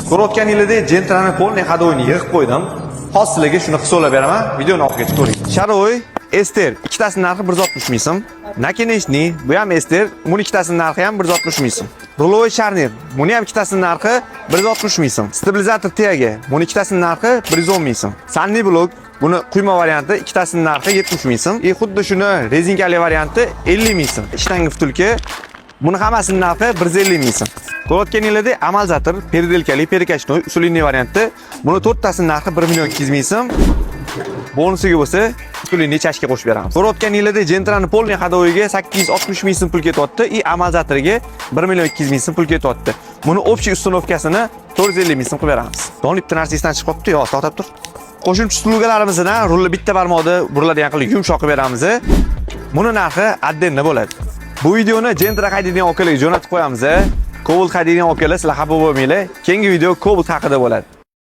Ko'rayotganingizdek Gentrani polni hadoyini yig'ib qo'ydim. Hozir sizlarga shuni hisoblab beraman. Videoni oxirigacha ko'ring. Sharoy, Ester ikkitasining narxi 160 ming so'm. Nakineshni, bu ham Ester, buni ikkitasining narxi ham 160 ming so'm. Rulovoy Sharnir, buni ham ikkitasining narxi 160 ming so'm. Stabilizator Tiage, buni ikkitasining narxi 110 ming so'm. Sunny Block, buni quyma varianti ikkitasining narxi 70 ming so'm. Xuddi shuni rezinkali varianti 50 ming so'm. Shtanga vtulka, buni hammasining narxi 150 ming so'm. Ko'rayotganingizdek amalizator переделкали перекачной usulli varianti. Buni 4 tasining narxi 1 million 200 ming so'm. Bonusiga bo'lsa usulli chashka qo'shib beramiz. Ko'rayotganingizdek Gentrani polni hadoyiga 860 ming so'm pul ketyapti, amalizatoriga 1 million 200 ming so'm pul ketyapti. Buni общий установкасini 450 ming so'm qilib beramiz. Donib bitta narsa esdan chiqib qolibdi, yo, to'xtab tur. Qo'shimcha uslugalarimizni rulni bitta barmoqda buriladigan qilib yumshoq qilib beramiz. Buni narxi отдельно bo'ladi. Bu videoni Gentra haydaydigan okalarga jo'natib qo'yamiz. Cobalt haydaydigan okalar sizlar xafa bo'lmanglar. Keyingi video Cobalt haqida bo'ladi.